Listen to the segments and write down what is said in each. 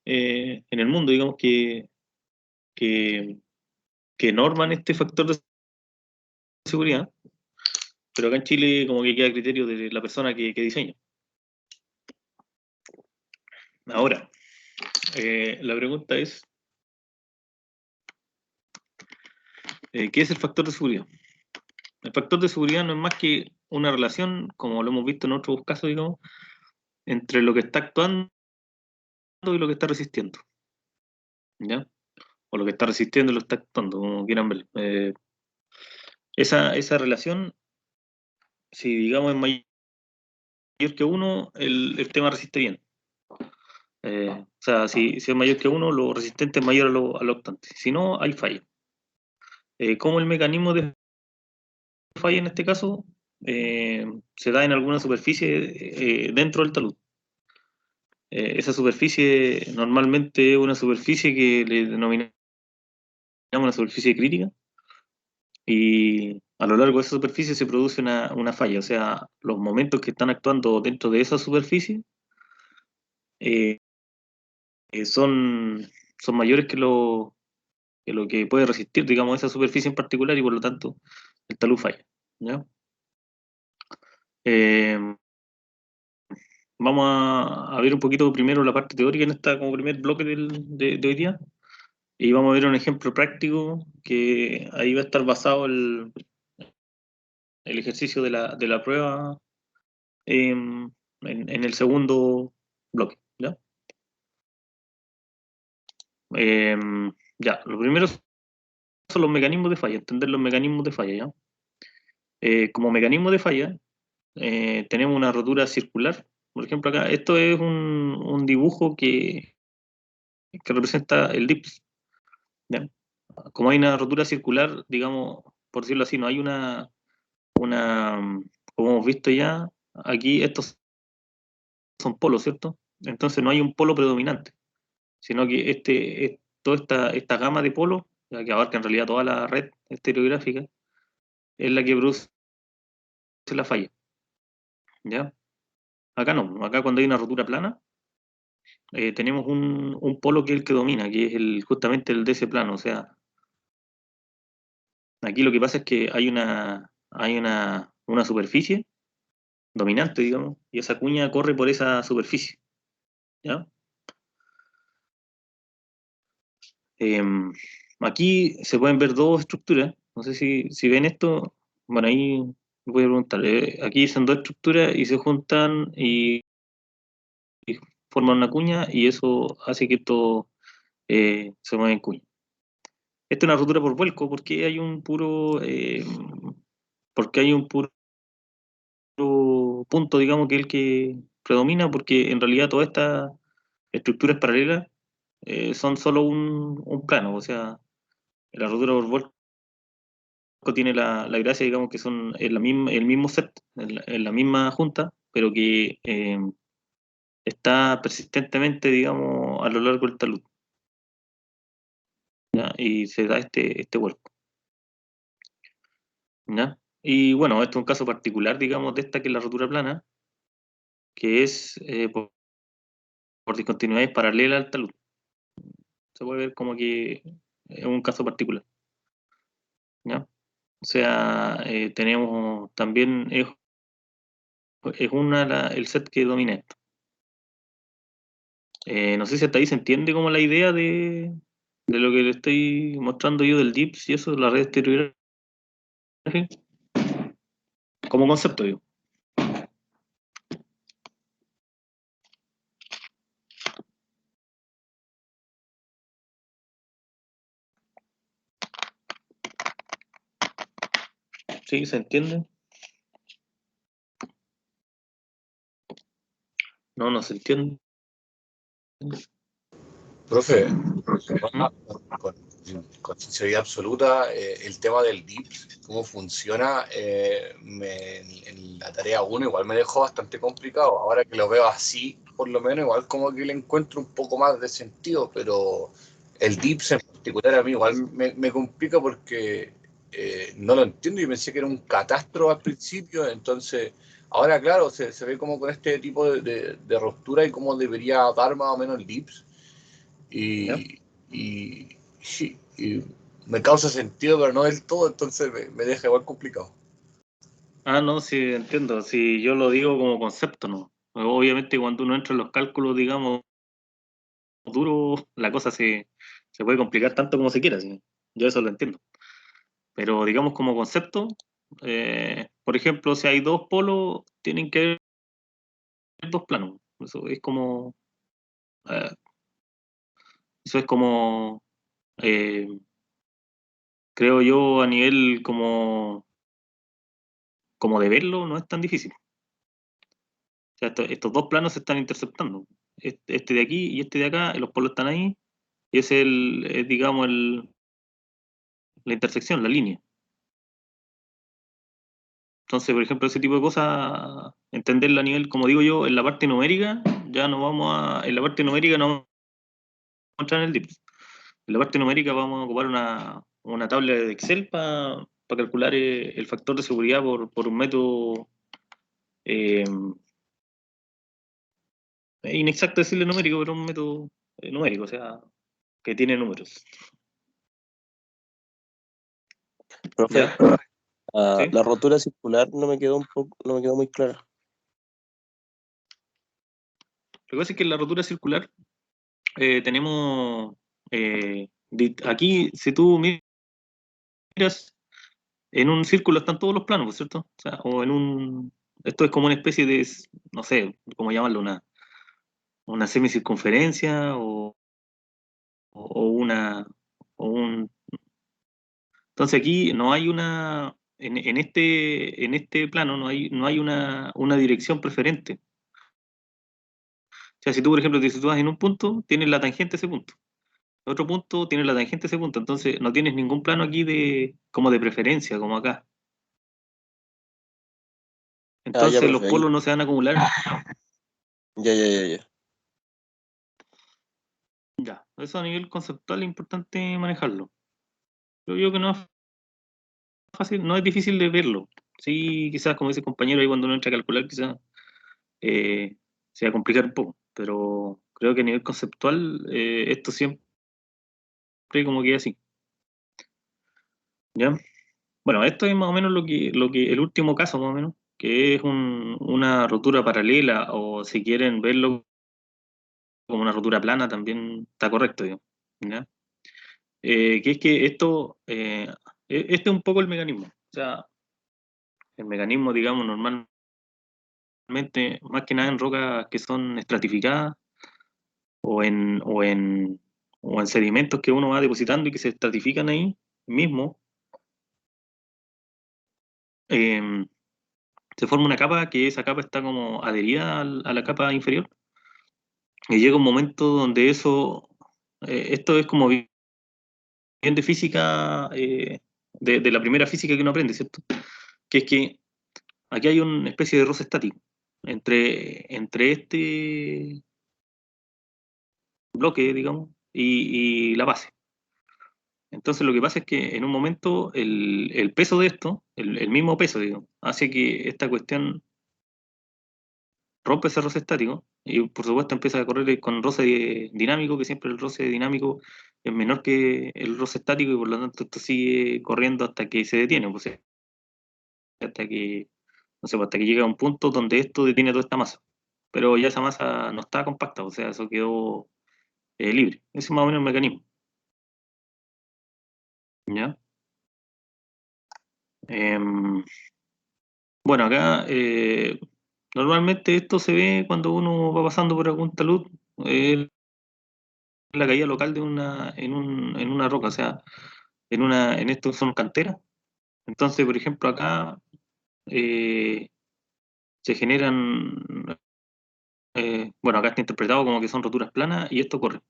en el mundo, digamos, que, que norman este factor de seguridad, pero acá en Chile como que queda a criterio de la persona que diseña. Ahora, la pregunta es, ¿qué es el factor de seguridad? El factor de seguridad no es más que una relación, como lo hemos visto en otros casos, digamos, entre lo que está actuando y lo que está resistiendo, ¿ya? O lo que está resistiendo y lo está actuando, como quieran ver. Esa relación, si digamos es mayor que uno, el tema resiste bien. O sea, si es mayor que uno, lo resistente es mayor a lo octante. Si no, hay falla. ¿Cómo el mecanismo de falla en este caso se da en alguna superficie dentro del talud? Esa superficie normalmente es una superficie que le denominamos una superficie crítica y a lo largo de esa superficie se produce una falla, o sea, los momentos que están actuando dentro de esa superficie eh, son mayores que lo que puede resistir, digamos, esa superficie en particular y por lo tanto el talud falla, ¿ya? Eh, Vamos a ver un poquito primero la parte teórica en esta como primer bloque de hoy día y vamos a ver un ejemplo práctico que ahí va a estar basado el ejercicio de la prueba en el segundo bloque, ¿ya? Eh, ya, lo primero son los mecanismos de falla, entender los mecanismos de falla, ¿ya? Como mecanismo de falla, tenemos una rotura circular. Por ejemplo, acá, esto es un dibujo que representa el DIPS, ¿ya? Como hay una rotura circular, digamos, por decirlo así, no hay como hemos visto ya, aquí estos son polos, ¿cierto? Entonces no hay un polo predominante, sino que toda esta gama de polos, ya que abarca en realidad toda la red estereográfica, es la que produce la falla, ¿ya? Acá no, acá cuando hay una rotura plana, tenemos un polo que es el que domina, que es justamente el de ese plano, o sea, aquí lo que pasa es que hay una superficie dominante, digamos, y esa cuña corre por esa superficie, ¿ya? Em, Aquí se pueden ver dos estructuras, no sé si ven esto, bueno, ahí voy a preguntar, aquí son dos estructuras y se juntan y forman una cuña y eso hace que esto se mueva en cuña. Esta es una rotura por vuelco porque hay un puro punto, digamos, que es el que predomina, porque en realidad todas estas estructuras paralelas son solo un plano, o sea, la rotura por vuelco tiene la gracia, digamos, que son el mismo set, en la misma junta, pero que está persistentemente, digamos, a lo largo del talud, ¿ya? Y se da este vuelco, ¿ya? Y bueno, esto es un caso particular, digamos, de esta que es la rotura plana, que es por discontinuidades paralelas al talud. Se puede ver como que es un caso particular, ¿ya? O sea, tenemos también, el set que domina esto. No sé si hasta ahí se entiende como la idea de lo que le estoy mostrando yo del DIPS y eso, de la red estereográfica, como concepto, digo. ¿Sí? ¿Se entiende? No se entiende. Profe, ¿Mm? con, con sinceridad absoluta, el tema del DIPS, cómo funciona, en la tarea 1 igual me dejó bastante complicado. Ahora que lo veo así, por lo menos, igual como que le encuentro un poco más de sentido, pero el DIPS en particular a mí igual me complica porque no lo entiendo y pensé que era un catastro al principio, entonces ahora claro, se ve como con este tipo de ruptura y cómo debería dar más o menos el DIPS. y, y, y me causa sentido, pero no del todo, entonces me deja igual complicado. Ah, no, sí, entiendo. Si yo lo digo como concepto, ¿no? Obviamente cuando uno entra en los cálculos, digamos, duros, la cosa se puede complicar tanto como se quiera, ¿sí? Yo eso lo entiendo. Pero digamos como concepto, por ejemplo, si hay dos polos, tienen que haber dos planos. Eh, eso es como, eh, creo yo, a nivel como de verlo, no es tan difícil. O sea, estos dos planos se están interceptando. Este de aquí y este de acá, y los polos están ahí, y es, digamos, la intersección, la línea. Entonces, por ejemplo, ese tipo de cosas, entenderla a nivel, como digo yo, en la parte numérica, en la parte numérica no vamos a entrar en el DIPS. En la parte numérica vamos a ocupar una tabla de Excel para calcular el factor de seguridad por un método eh, es inexacto decirle numérico, pero un método numérico, o sea, que tiene números. Profe, ¿Ya? ¿Sí? la rotura circular no me quedó muy clara. Lo que pasa es que en la rotura circular tenemos aquí, si tú miras, en un círculo están todos los planos, ¿por cierto? O sea, esto es como una especie de, no sé, cómo llamarlo, una semicircunferencia o una, o un... Entonces aquí no hay en este plano no hay una dirección preferente. O sea, si tú, por ejemplo, te sitúas en un punto, tienes la tangente a ese punto. En otro punto, tienes la tangente a ese punto. Entonces, no tienes ningún plano aquí como de preferencia, como acá. Ah, ya, Entonces, los profe, ahí. polos no se van a acumular. Ya, ya, ya, ya. Ya, eso a nivel conceptual es importante manejarlo. Creo yo que no es fácil, no es difícil de verlo. Sí, quizás, como dice el compañero, ahí cuando uno entra a calcular, quizás eh, se va a complicar un poco. Pero creo que a nivel conceptual, esto siempre como que es así. ¿Ya? Bueno, esto es más o menos el último caso, más o menos, que es una rotura paralela, o si quieren verlo como una rotura plana, también está correcto, digo, ¿ya? Que es que este es un poco el mecanismo. O sea, el mecanismo, digamos, normalmente, más que nada en rocas que son estratificadas o en sedimentos que uno va depositando y que se estratifican ahí mismo, eh, se forma una capa que esa capa está como adherida a la capa inferior. Y llega un momento donde esto es como bien de física, de la primera física que uno aprende, ¿cierto? Que es que aquí hay una especie de roce estático entre este bloque, digamos, y la base. Entonces lo que pasa es que en un momento el peso de esto, el mismo peso, digamos, hace que esta cuestión rompe ese roce estático y por supuesto empieza a correr con roce dinámico, que siempre el roce dinámico es menor que el roce estático y por lo tanto esto sigue corriendo hasta que se detiene, pues, hasta que, no sé, pues, hasta que llega a un punto donde esto detiene toda esta masa. Pero ya esa masa no está compacta, o sea, eso quedó libre. Ese es más o menos el mecanismo. ¿Ya? Em, bueno, acá normalmente esto se ve cuando uno va pasando por algún talud, eh, la caída local en una roca, o sea, en esto son canteras. Entonces, por ejemplo, acá eh, se generan, bueno, acá está interpretado como que son roturas planas y esto corre,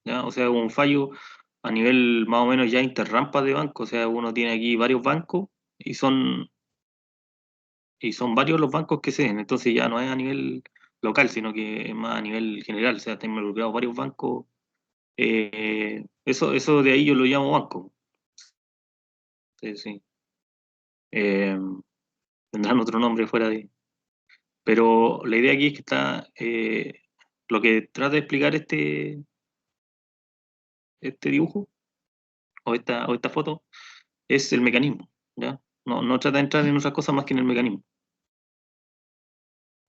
¿ya? O sea, hubo un fallo a nivel más o menos ya interrampa de banco, o sea, uno tiene aquí varios bancos y son varios los bancos que se den, entonces ya no es a nivel local, sino que es más a nivel general, o sea, están involucrados varios bancos. Eso de ahí yo lo llamo banco. Sí, sí. Eh, Tendrán otro nombre fuera de... Pero la idea aquí es que lo que trata de explicar este dibujo o esta foto es el mecanismo, ¿ya? No trata de entrar en otras cosas más que en el mecanismo,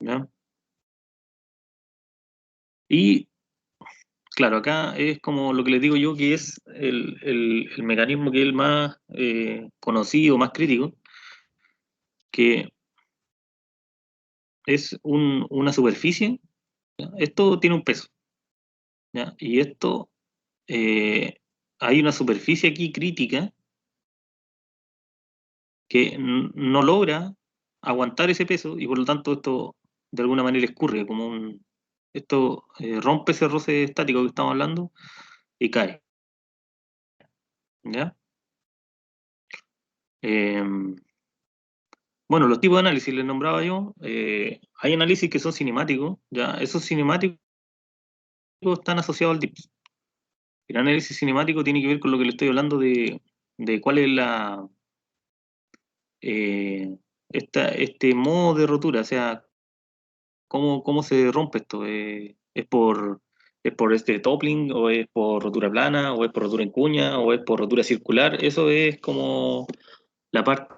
¿ya? Y claro, acá es como lo que les digo yo, que es el mecanismo que es el más conocido, más crítico, que es una superficie, ¿ya? Esto tiene un peso, ¿ya? Y esto, hay una superficie aquí crítica que no logra aguantar ese peso y por lo tanto esto de alguna manera escurre, esto rompe ese roce estático que estamos hablando y cae, ¿ya? Bueno, los tipos de análisis les nombraba yo. Hay análisis que son cinemáticos, ¿ya? Esos cinemáticos están asociados al DIPS. El análisis cinemático tiene que ver con lo que le estoy hablando de cuál es eh, este modo de rotura, o sea, cómo se rompe esto. ¿Es por este toppling, o es por rotura plana, o es por rotura en cuña, o es por rotura circular? Eso es como la parte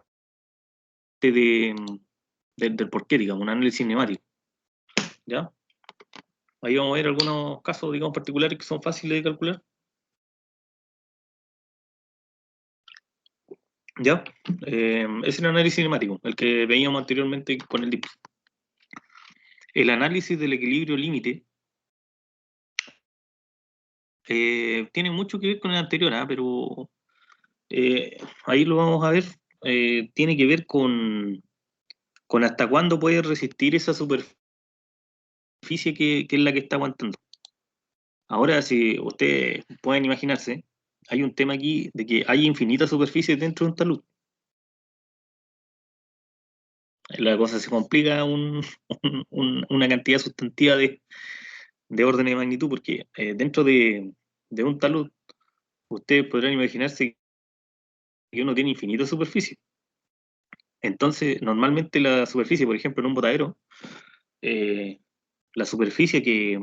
del porqué, digamos, un análisis cinemático, ¿ya? Ahí vamos a ver algunos casos, digamos, particulares que son fáciles de calcular. ¿Ya? Es el análisis cinemático, el que veíamos anteriormente con el DIPS. El análisis del equilibrio límite tiene mucho que ver con el anterior, pero ahí lo vamos a ver. Tiene que ver con hasta cuándo puede resistir esa superficie que es la que está aguantando. Ahora, si ustedes pueden imaginarse, hay un tema aquí de que hay infinitas superficies dentro de un talud. La cosa se complica una cantidad sustantiva de orden de magnitud, porque dentro de un talud, ustedes podrán imaginarse que uno tiene infinita superficie. Entonces, normalmente la superficie, por ejemplo, en un botadero, la superficie que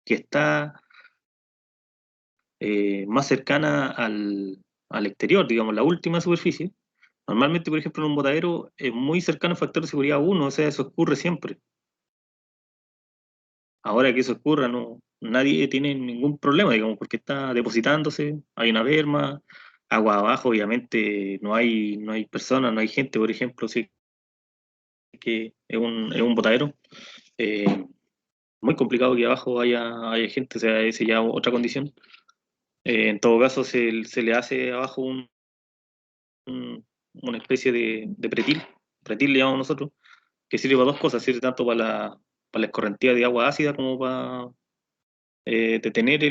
está más cercana al exterior, digamos, la última superficie, normalmente, por ejemplo, en un botadero es muy cercano al factor de seguridad 1, o sea, eso ocurre siempre. Ahora que eso ocurra, nadie tiene ningún problema, digamos, porque está depositándose, hay una berma, agua abajo, obviamente no hay personas, no hay gente, por ejemplo, sí que es un botadero. eh, Muy complicado que abajo haya gente, o sea, esa ya otra condición. En todo caso, se le hace abajo una especie de pretil le llamamos nosotros, que sirve para dos cosas, sirve tanto para la escorrentía de agua ácida como para detener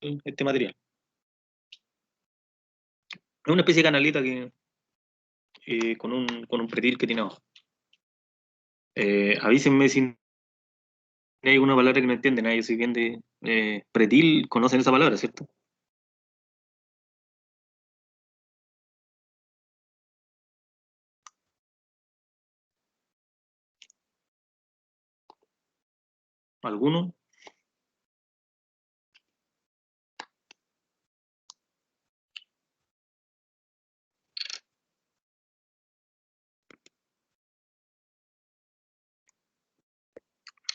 este material. Es una especie de canaleta con un pretil que tiene abajo. Avísenme si hay alguna palabra que no entienden. Yo soy bien de pretil, conocen esa palabra, ¿cierto? ¿Alguno?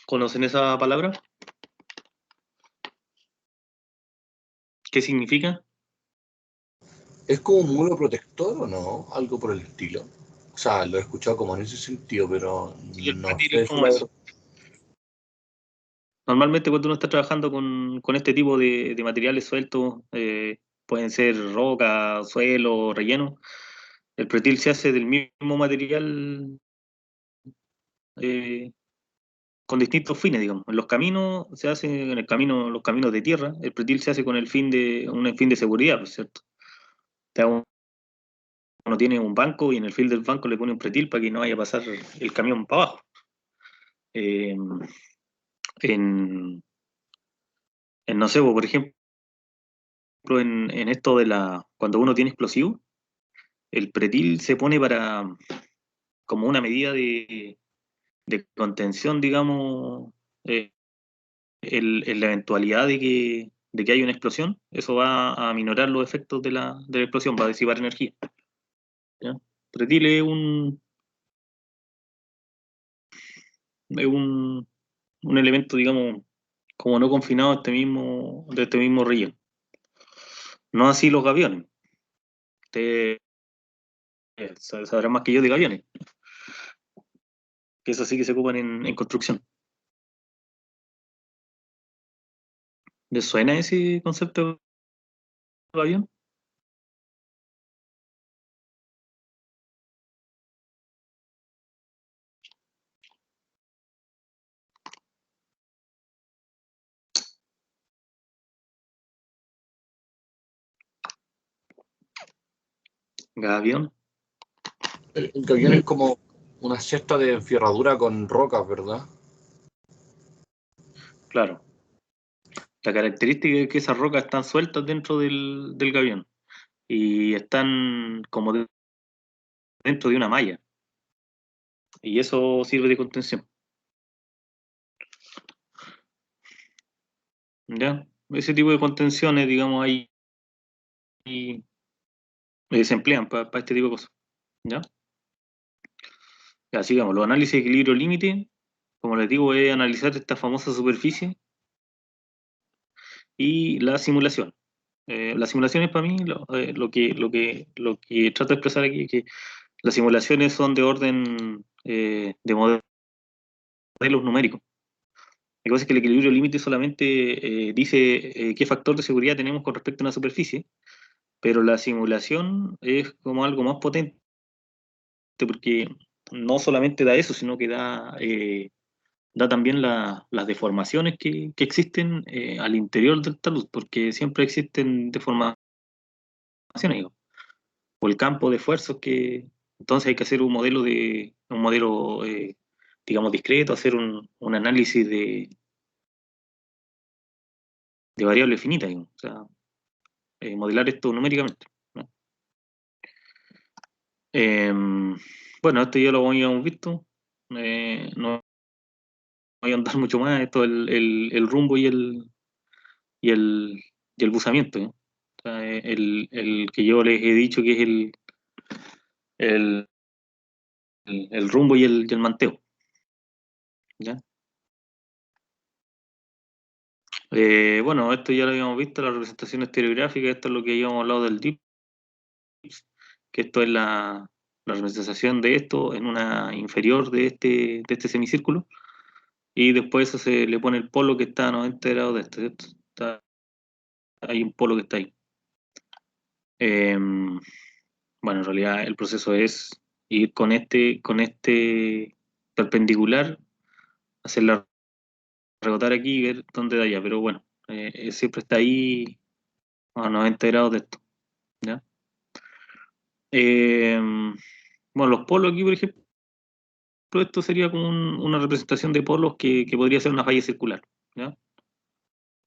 ¿Conocen esa palabra? ¿Qué significa? ¿Es como un muro protector o no? Algo por el estilo. O sea, lo he escuchado como en ese sentido, pero Sí, el no pretil es sé si como la eso. verdad. Normalmente cuando uno está trabajando con este tipo de materiales sueltos, pueden ser roca, suelo, relleno, el pretil se hace del mismo material eh, con distintos fines, digamos. En los caminos se hace, en los caminos de tierra, el pretil se hace con un fin de seguridad, ¿por cierto? O sea, uno tiene un banco y en el fil del banco le pone un pretil para que no vaya a pasar el camión para abajo. Eh, en, no sé, por ejemplo, en esto cuando uno tiene explosivo, el pretil se pone como una medida de contención, digamos, en la eventualidad de que hay una explosión, eso va a aminorar los efectos de la explosión, va a disipar energía. ¿Ya? Protil es un elemento, digamos, como no confinado de este mismo relleno. No así los gaviones. Ustedes sabrán más que yo de gaviones, que eso sí que se ocupan en construcción. ¿Les suena ese concepto de avión? Gavión. El gavión es como una cesta de enferradura con rocas, ¿verdad? Claro. La característica es que esas rocas están sueltas dentro del gavión y están como dentro de una malla. Y eso sirve de contención. ¿Ya? Ese tipo de contenciones, digamos, ahí se emplean para este tipo de cosas. ¿Ya? Ya, sigamos. Los análisis de equilibrio límite, como les digo, es analizar esta famosa superficie y la simulación. Las simulaciones para mí, lo que trato de expresar aquí es que las simulaciones son de orden de modelos numéricos. Lo que pasa es que el equilibrio límite solamente dice qué factor de seguridad tenemos con respecto a una superficie, pero la simulación es como algo más potente, porque no solamente da eso, sino que da también las deformaciones que existen al interior del talud, porque siempre existen deformaciones, digo, o el campo de esfuerzos que entonces hay que hacer un modelo digamos, discreto, hacer un análisis de variables finitas, digamos, o sea, modelar esto numéricamente, ¿no? Bueno, esto ya lo habíamos visto, no voy a andar mucho más, esto el rumbo y el, y el buzamiento, ¿no? O sea, el que yo les he dicho que es el, el rumbo y el manteo, ¿ya? Bueno, esto ya lo habíamos visto, la representación estereográfica, esto es lo que habíamos hablado del DIP, que esto es la representación de esto en una inferior de este semicírculo, y después eso se le pone el polo que está a 90 grados de esto, ¿cierto? Hay un polo que está ahí. Bueno, en realidad el proceso es ir con este perpendicular, hacerla rebotar aquí y ver dónde da allá, pero bueno, siempre está ahí a 90 grados de esto, ¿ya? Eh, bueno, los polos aquí, por ejemplo, esto sería como una representación de polos que podría ser una falla circular, ¿ya?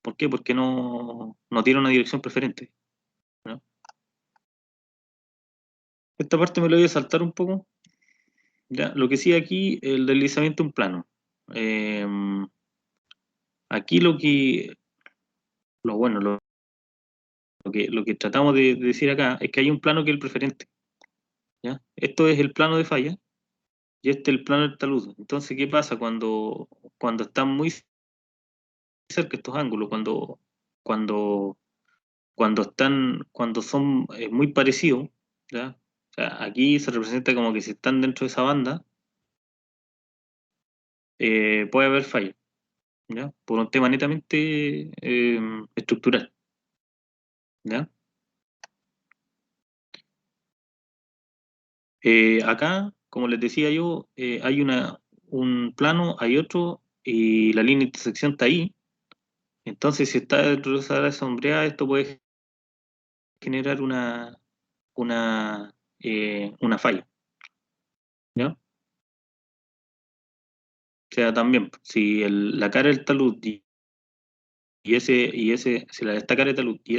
¿Por qué? Porque no tiene una dirección preferente, ¿ya? Esta parte me la voy a saltar un poco, ¿ya? Lo que sí aquí, el deslizamiento en plano. Eh, Aquí bueno, lo que tratamos de decir acá es que hay un plano que es el preferente, ¿ya? Esto es el plano de falla y este es el plano del talud. Entonces, ¿qué pasa cuando están muy cerca estos ángulos? Cuando, cuando son muy parecidos, ¿ya? O sea, aquí se representa como que si están dentro de esa banda, puede haber falla, ¿ya? Por un tema netamente estructural, ¿ya? Acá, como les decía yo, hay un plano, hay otro, y la línea de intersección está ahí. Entonces, si está dentro de esa área sombreada, esto puede generar una falla, ¿ya? O sea, también, si la cara del talud si esta cara del talud y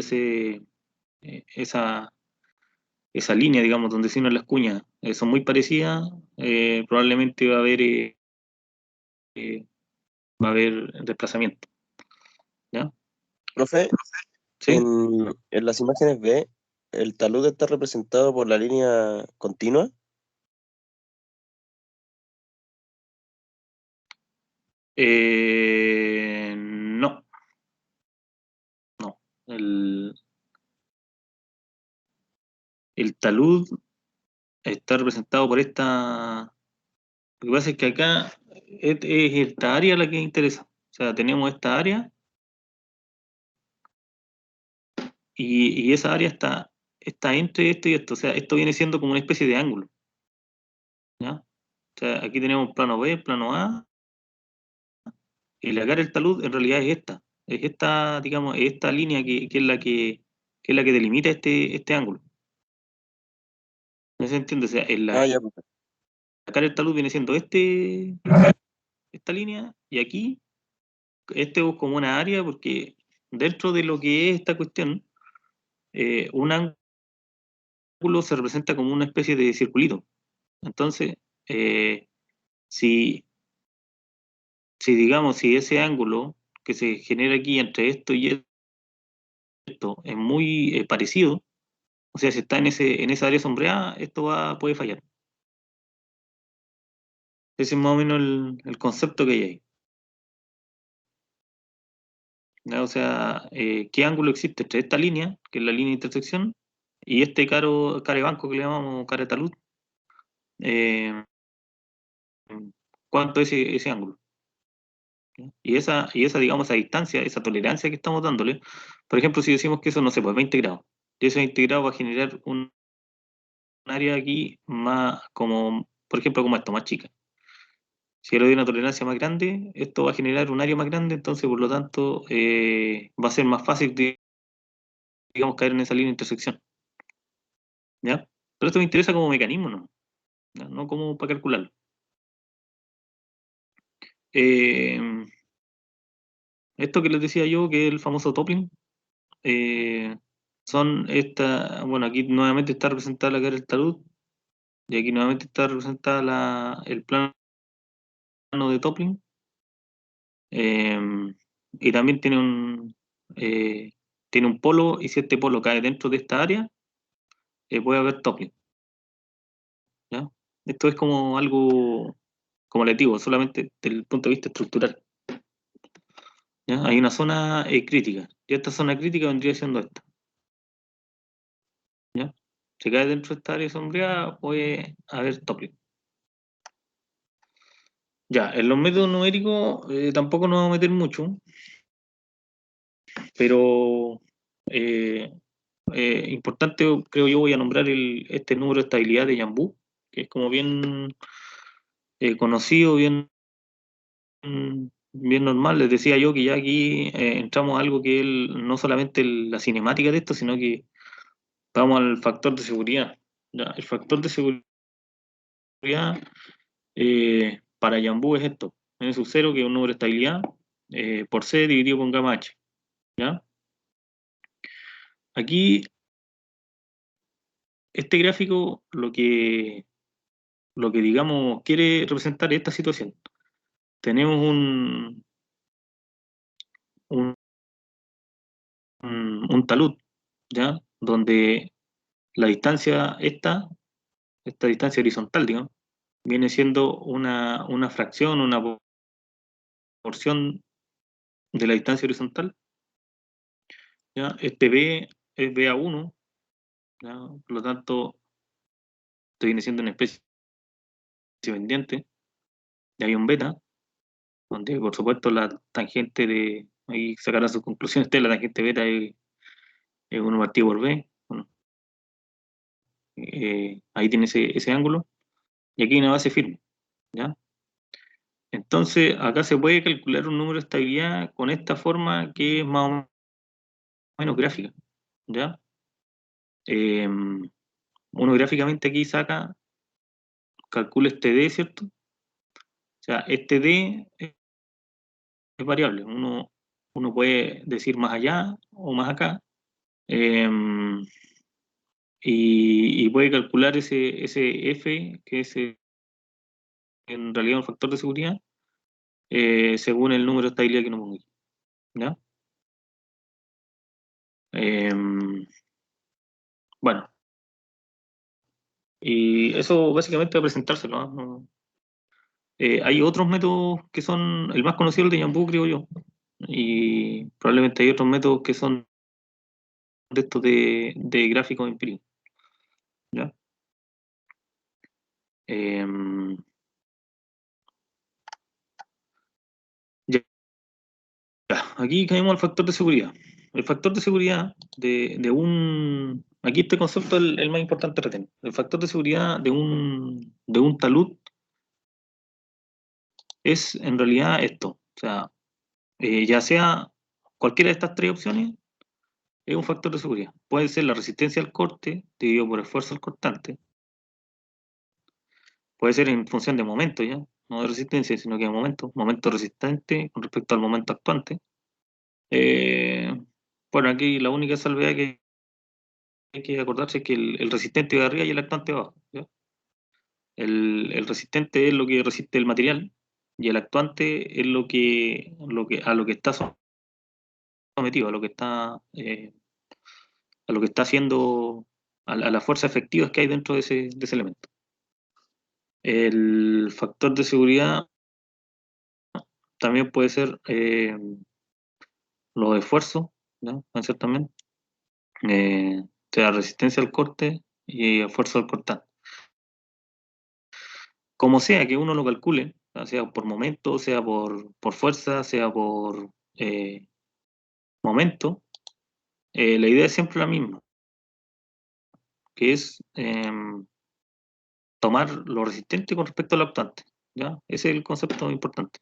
esa línea, digamos, donde se unen las cuñas, son muy parecidas, probablemente eh, va a haber desplazamiento, ¿ya? Profe, ¿Sí? en las imágenes B, ¿el talud está representado por la línea continua? No, no. El talud está representado por esta. Lo que pasa es que acá es esta área la que interesa. O sea, tenemos esta área y esa área está entre esto y esto. O sea, esto viene siendo como una especie de ángulo. ¿Ya? O sea, aquí tenemos plano B, plano A, y la cara del talud en realidad es esta. Es esta, digamos, esta línea que es que es la que delimita este ángulo. ¿No se entiende? O sea, Ah, ya, profe. la cara del talud viene siendo esta línea, y aquí, este es como una área, porque dentro de lo que es esta cuestión, un ángulo se representa como una especie de circulito. Entonces, eh, si, si ese ángulo que se genera aquí entre esto y esto es muy parecido, o sea, si está en esa área sombreada, puede fallar. Ese es más o menos el concepto que hay ahí. ¿Ya? O sea, ¿qué ángulo existe entre esta línea, que es la línea de intersección, y este carebanco que le llamamos care talud? Eh, ¿Cuánto es ese ángulo? ¿Ya? Y esa, digamos, esa distancia, esa tolerancia que estamos dándole, por ejemplo, si decimos que eso, no sé, pues 20 grados, y ese 20 grados va a generar un área aquí más como, por ejemplo, como esto, más chica. Si yo le doy una tolerancia más grande, esto va a generar un área más grande, entonces por lo tanto va a ser más fácil, digamos, caer en esa línea de intersección. ¿Ya? Pero esto me interesa como mecanismo, ¿no? ¿Ya? No como para calcularlo. Eh, Esto que les decía yo, que es el famoso toppling, eh, bueno, aquí nuevamente está representada la cara del talud, y aquí nuevamente está representada el plano de toppling, eh, y también eh, tiene un polo, y si este polo cae dentro de esta área, puede haber toppling. ¿Ya? Esto es como algo como relativo, solamente desde el punto de vista estructural. ¿Ya? Hay una zona crítica, y esta zona crítica vendría siendo esta. ¿Ya? Si cae dentro de esta área sombreada, puede haber toppling. Ya, en los métodos numéricos tampoco nos vamos a meter mucho, pero eh, importante, creo yo, voy a nombrar este número de estabilidad de Yambú, que es como bien conocido, bien normal. Les decía yo que ya aquí entramos a algo que es no solamente la cinemática de esto, sino que vamos al factor de seguridad. ¿Ya? El factor de seguridad para Yambú es esto: n sub 0, que es un número de estabilidad, por C dividido con gamma H. ¿Ya? Aquí, este gráfico lo que digamos quiere representar esta situación. Tenemos un, un talud, ¿ya? Donde la distancia esta distancia horizontal, digamos, viene siendo una fracción, una porción de la distancia horizontal, ¿ya? Este B es BA1, ¿ya? Por lo tanto, esto viene siendo una especie pendiente, y hay un beta, donde por supuesto la tangente ahí sacará sus conclusiones, la tangente beta es 1 partido por B, bueno, ahí tiene ese ángulo, y aquí hay una base firme, ¿ya? Entonces, acá se puede calcular un número de estabilidad con esta forma que es más o menos gráfica, ¿ya? Eh, Uno gráficamente aquí calcula este D, ¿cierto? O sea, este D es variable. Uno puede decir más allá o más acá, eh, y puede calcular ese F, que es en realidad un factor de seguridad, según el número de estabilidad que uno ponga, ¿ya? Bueno, y eso básicamente va a presentárselo, ¿no? Hay otros métodos que son, el más conocido el de Yambú, creo yo, y probablemente hay otros métodos que son de estos de gráficos empíricos, ¿ya? Em, ya, aquí caemos al factor de seguridad. El factor de seguridad aquí este concepto es el más importante de retener. El factor de seguridad de un talud es en realidad esto. O sea, ya sea cualquiera de estas tres opciones, es un factor de seguridad. Puede ser la resistencia al corte dividido por el esfuerzo al cortante. Puede ser en función de momento, ¿ya? No de resistencia, sino que de momento. Momento resistente con respecto al momento actuante. Bueno, aquí la única salvedad que hay que acordarse es que el resistente va arriba y el actuante va abajo, ¿ya? El resistente es lo que resiste el material y el actuante es a lo que está sometido, a lo que está haciendo, a las fuerzas efectivas que hay dentro de ese elemento. El factor de seguridad también puede ser los esfuerzos, ¿no? Pueden ser también o sea, resistencia al corte y esfuerzo al cortante. Como sea que uno lo calcule, sea por momento, sea por fuerza, sea por momento, la idea es siempre la misma, que es tomar lo resistente con respecto al actuante, ¿ya? Ese es el concepto importante.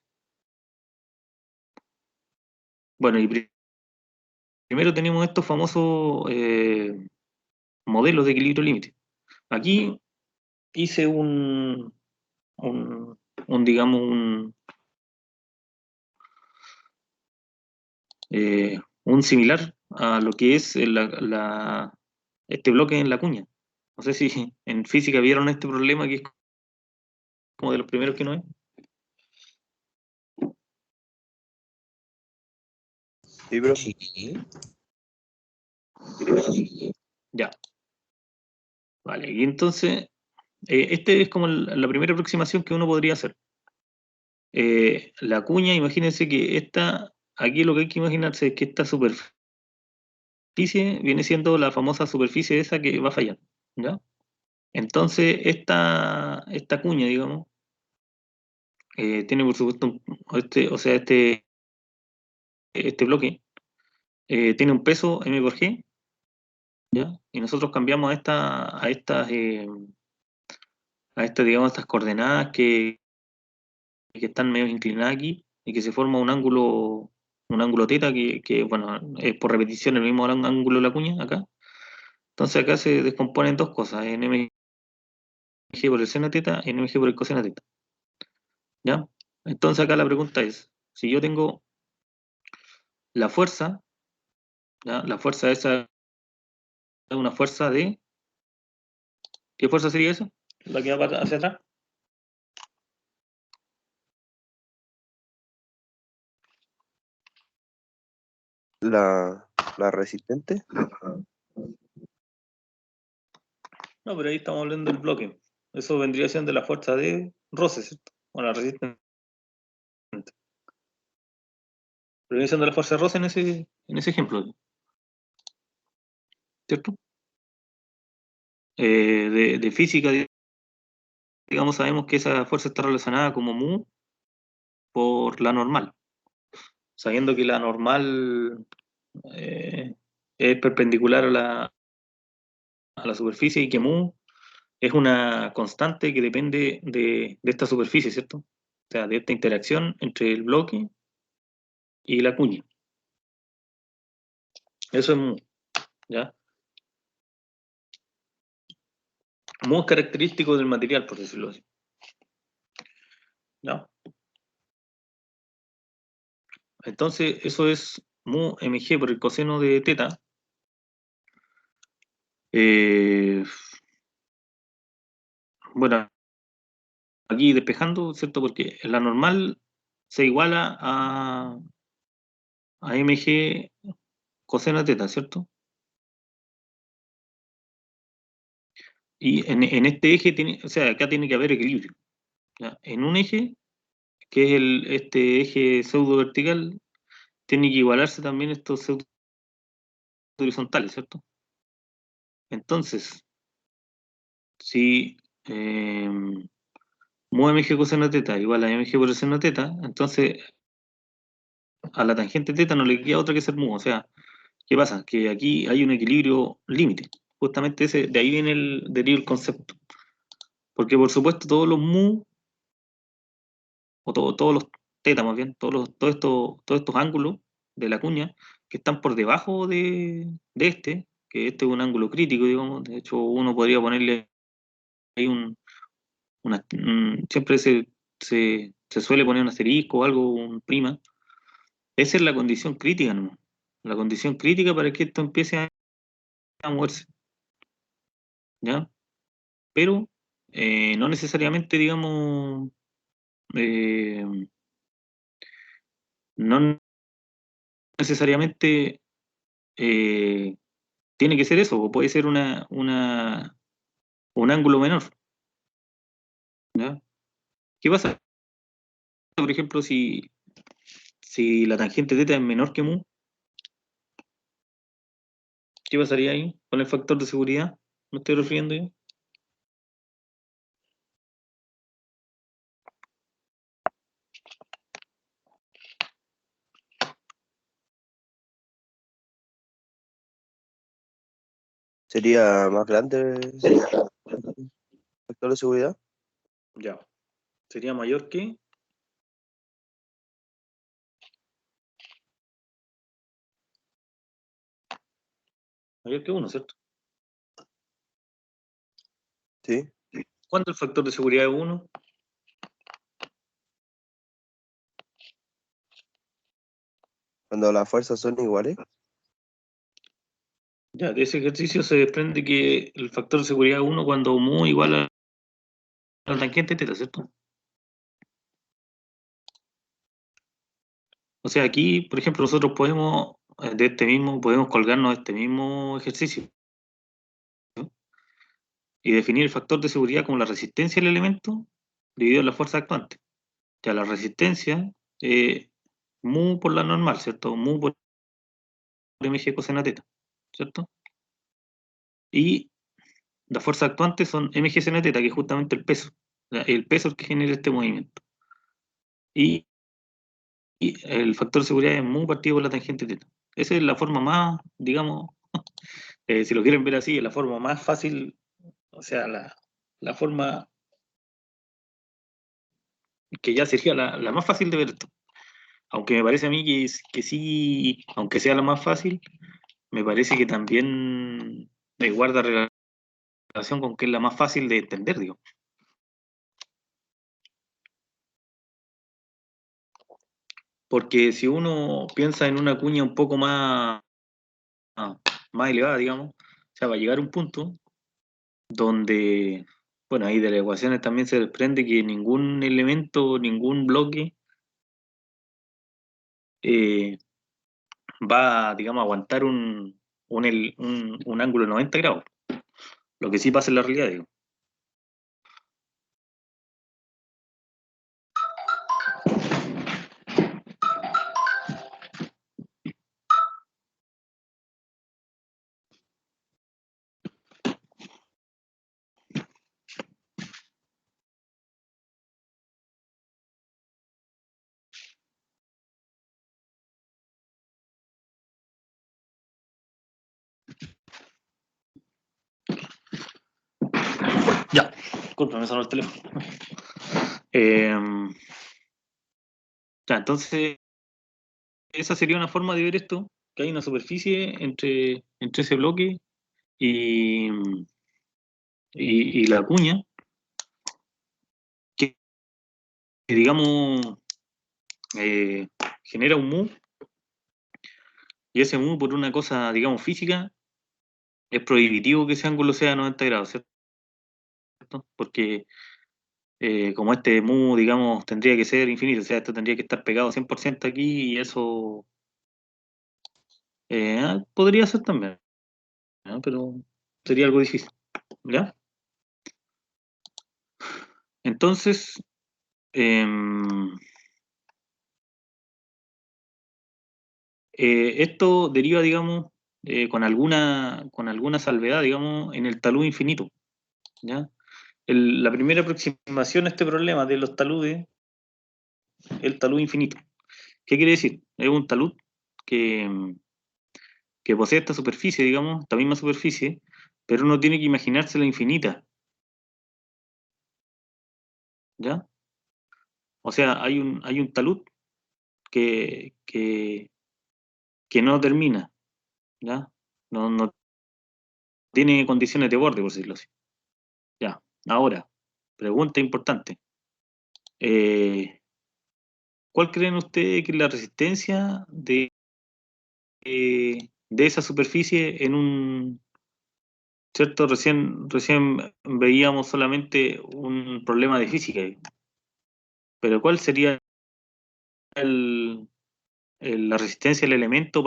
Bueno, y primero tenemos estos famosos modelos de equilibrio límite. Aquí hice digamos, un similar a lo que es este bloque en la cuña. No sé si en física vieron este problema que es como de los primeros que no es. Sí, bro. Sí. Ya. Vale, y entonces, este es como la primera aproximación que uno podría hacer. La cuña, imagínense que aquí lo que hay que imaginarse es que esta superficie viene siendo la famosa superficie esa que va fallando, ¿ya? Entonces, esta cuña, digamos, tiene por supuesto, este bloque tiene un peso m por g, ¿ya? Y nosotros cambiamos digamos, estas coordenadas que están medio inclinadas aquí y que se forma un ángulo teta bueno, es por repetición el mismo ángulo de la cuña acá. Entonces acá se descomponen dos cosas, en mg por el seno teta y en mg por el coseno teta, ¿ya? Entonces acá la pregunta es, si yo tengo la fuerza, ¿ya? La fuerza esa es una fuerza ¿qué fuerza sería esa? La que va hacia atrás. La resistente. No, pero ahí estamos hablando del bloque. Eso vendría siendo la fuerza de roce, ¿cierto? O la resistencia. Pero viene siendo la fuerza de roce en ese ejemplo, ¿cierto? De física, digamos, sabemos que esa fuerza está relacionada como mu por la normal. Sabiendo que la normal es perpendicular a la superficie y que mu es una constante que depende de esta superficie, ¿cierto? O sea, de esta interacción entre el bloque y la cuña. Eso es mu, ¿ya? Mu es característico del material, por decirlo así, ¿ya? Entonces, eso es mu mg por el coseno de teta. Bueno, aquí despejando, ¿cierto? Porque la normal se iguala a mg coseno de teta, ¿cierto? Y en este eje, o sea, acá tiene que haber equilibrio. ¿Ya? En un eje, que es este eje pseudo vertical, tiene que igualarse también estos pseudo horizontales, ¿cierto? Entonces, si mu mg coseno teta igual a mg por seno teta, entonces a la tangente teta no le queda otra que ser mu. O sea, ¿qué pasa? Que aquí hay un equilibrio límite. Justamente de ahí viene deriva el concepto. Porque por supuesto todos los mu, o todos los teta más bien, todos estos ángulos de la cuña que están por debajo de que este es un ángulo crítico, digamos. De hecho, uno podría ponerle ahí siempre se suele poner un asterisco o algo, un prima. Esa es la condición crítica, ¿no? La condición crítica para que esto empiece a moverse, ¿ya? Pero no necesariamente, digamos, eh, no necesariamente eh, tiene que ser eso, o puede ser un ángulo menor, ¿ya? ¿Qué pasa, por ejemplo, si la tangente θ es menor que mu? ¿Qué pasaría ahí con el factor de seguridad? ¿Me estoy refiriendo yo? ¿Sería más grande el factor de seguridad? Ya. ¿Sería mayor que? Mayor que 1, ¿cierto? Sí. ¿Cuánto el factor de seguridad es 1? Cuando las fuerzas son iguales. Ya, de ese ejercicio se desprende que el factor de seguridad es 1 cuando mu igual a la tangente θ, ¿cierto? O sea, aquí, por ejemplo, nosotros podemos, podemos colgarnos de este mismo ejercicio, ¿no? Y definir el factor de seguridad como la resistencia del elemento dividido en la fuerza actuante. Ya la resistencia, mu por la normal, ¿cierto? Mu por mg coseno θ, ¿cierto? Y las fuerzas actuantes son mg seno θ, que es justamente el peso. El peso es el que genera este movimiento. Y el factor de seguridad es mu partido por la tangente θ. Esa es la forma más, digamos, si lo quieren ver así, es la forma más fácil, o sea, la forma que ya sería la más fácil de ver esto. Aunque me parece a mí que sí, aunque sea la más fácil, me parece que también guarda relación con que es la más fácil de entender, digo. Porque si uno piensa en una cuña un poco más elevada, digamos, o sea, va a llegar un punto donde, bueno, ahí de las ecuaciones también se desprende que ningún elemento, ningún bloque eh, va, digamos, a aguantar un ángulo de 90 grados. Lo que sí pasa en la realidad, digo. Ya, disculpa, me sonó el teléfono. Ya, entonces, esa sería una forma de ver esto, que hay una superficie entre ese bloque y, y la cuña, que digamos, eh, genera un mu, y ese mu, por una cosa, digamos, física, es prohibitivo que ese ángulo sea 90 grados, ¿cierto? Porque como este mu, digamos, tendría que ser infinito, o sea, esto tendría que estar pegado 100% aquí, y eso podría ser también, ¿no? Pero sería algo difícil, ¿ya? Entonces, esto deriva, digamos, con alguna salvedad, digamos, en el talud infinito, ¿ya? La primera aproximación a este problema de los taludes es el talud infinito. ¿Qué quiere decir? Es un talud que, que posee esta superficie, digamos, esta misma superficie, pero uno tiene que imaginársela infinita, ¿ya? O sea, hay un talud que, que no termina, ¿ya? No tiene condiciones de borde, por decirlo así. Ya, ahora, pregunta importante. ¿Cuál creen ustedes que es la resistencia de esa superficie en un... ¿Cierto? Recién veíamos solamente un problema de física, pero ¿cuál sería la resistencia del elemento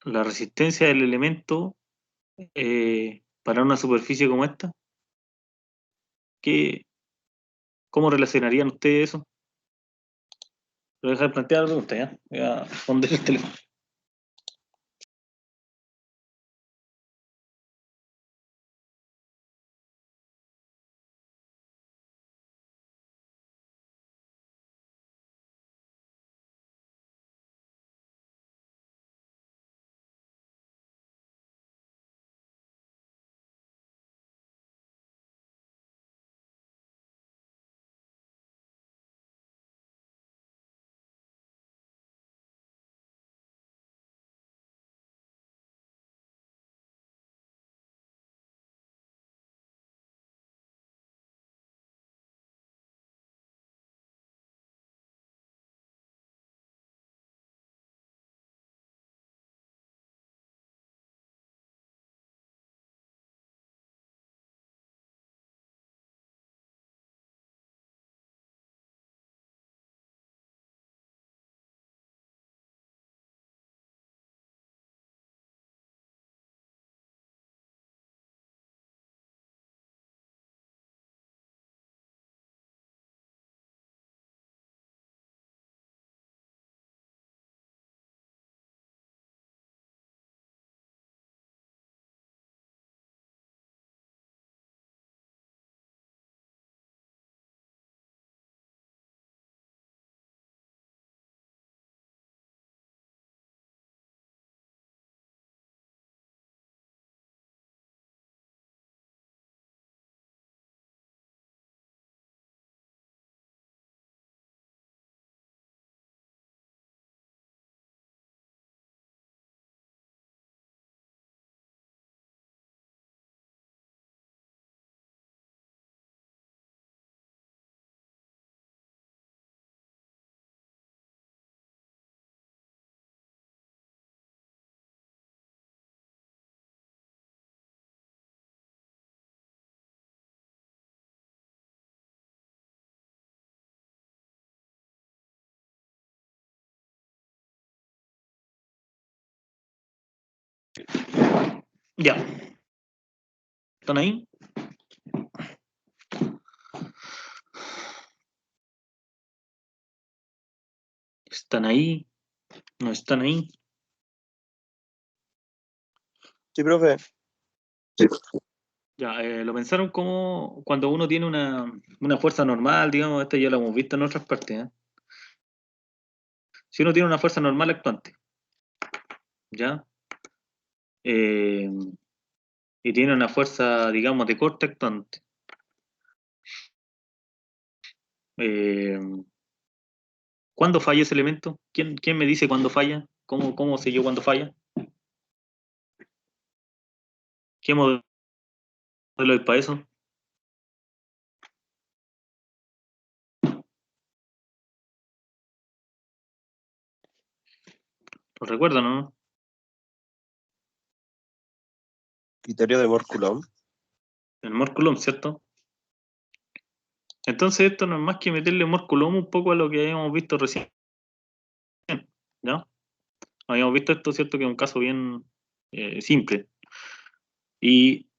la resistencia del elemento para una superficie como esta? ¿Cómo relacionarían ustedes eso? Voy a dejar plantear la pregunta, ¿ya? Voy a responder el teléfono. Ya. ¿Están ahí? ¿Están ahí? ¿No están ahí? Sí, profe. Ya, lo pensaron como cuando uno tiene una fuerza normal, digamos, esto ya lo hemos visto en otras partes, ¿eh? Si uno tiene una fuerza normal actuante, ¿ya? Eh, y tiene una fuerza, digamos, de corte actuante. Eh, ¿Cuándo falla ese elemento? ¿Quién me dice cuándo falla? ¿Cómo sé yo cuándo falla? ¿Qué modelo hay para eso? ¿Lo recuerdan, no? Criterio de Moore-Coulomb. El Moore-Coulomb, ¿cierto? Entonces esto no es más que meterle Moore-Coulomb un poco a lo que habíamos visto recién, ¿no? Habíamos visto esto, ¿cierto? Que es un caso bien simple. Y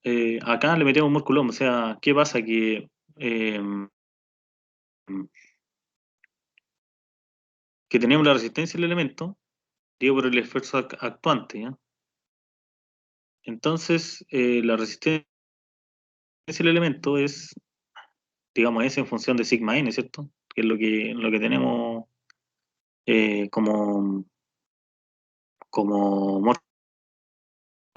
acá le metemos Moore Coulomb. O sea, ¿qué pasa? Que tenemos la resistencia del elemento, digo por el esfuerzo actuante, ¿ya? Entonces, la resistencia del elemento es, digamos, es en función de sigma n, ¿cierto? Que es lo que tenemos como Moore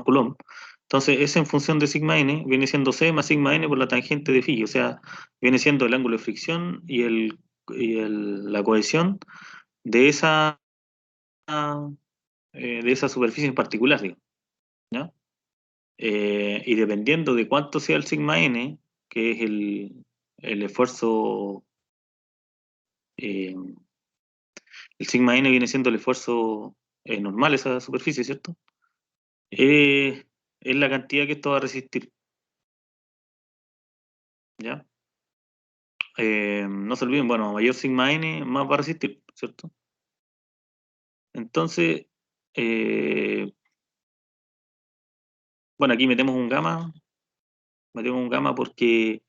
Coulomb. Entonces, es en función de sigma n, viene siendo C más sigma n por la tangente de phi, o sea, viene siendo el ángulo de fricción la cohesión de esa superficie en particular, digo, ¿ya? Y dependiendo de cuánto sea el sigma n, que es el esfuerzo, eh, el sigma n viene siendo el esfuerzo normal de esa superficie, ¿cierto? Es la cantidad que esto va a resistir, ¿ya? No se olviden, bueno, mayor sigma n, más va a resistir, ¿cierto? Entonces, bueno, aquí metemos un gamma porque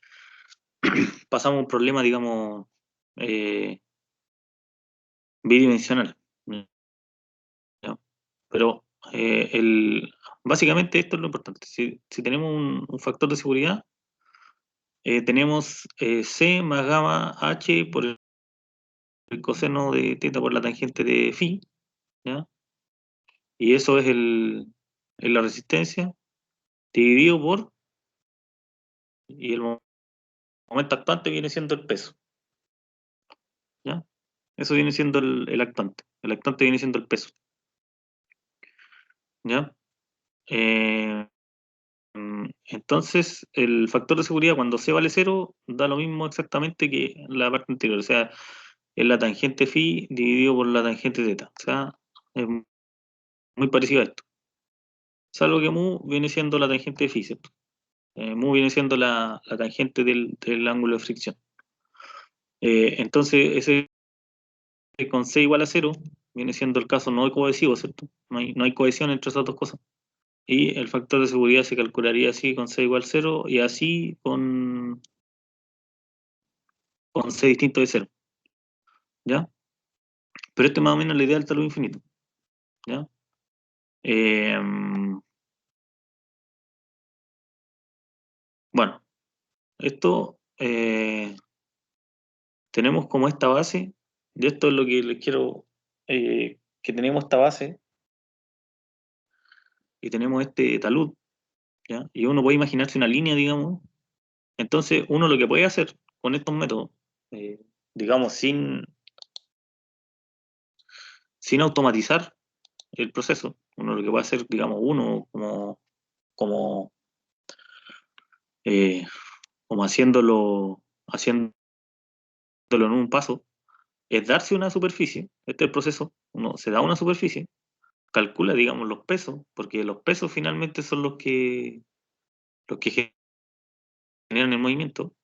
pasamos un problema, digamos, eh, bidimensional, ¿ya? Pero básicamente esto es lo importante. Si tenemos un factor de seguridad, tenemos C más gamma H por el coseno de teta por la tangente de phi, ¿ya? Y eso es la resistencia dividido por, y el momento actuante viene siendo el peso, ¿ya? Eso viene siendo el actuante. El actuante viene siendo el peso, ¿ya? Eh, entonces, el factor de seguridad cuando C vale cero da lo mismo exactamente que la parte anterior. O sea, es la tangente phi dividido por la tangente θ. O sea, es muy parecido a esto. Salvo que mu viene siendo la tangente de phi, ¿cierto? Mu viene siendo la tangente del ángulo de fricción. Entonces, ese con C igual a cero viene siendo el caso no cohesivo, ¿cierto? No hay cohesión entre esas dos cosas. Y el factor de seguridad se calcularía así con C igual a cero y así con C distinto de cero, ¿ya? Pero esto es más o menos la idea del talud infinito, ¿ya? Eh, bueno, esto tenemos como esta base, y esto es lo que les quiero, que tenemos esta base y tenemos este talud, ¿ya? Y uno puede imaginarse una línea, digamos. Entonces, uno lo que puede hacer con estos métodos, eh, digamos, sin automatizar el proceso, uno lo que puede hacer, digamos, uno como, eh, como haciéndolo en un paso, es darse una superficie, este es el proceso, uno se da una superficie, calcula, digamos, los pesos, porque los pesos finalmente son los que generan el movimiento,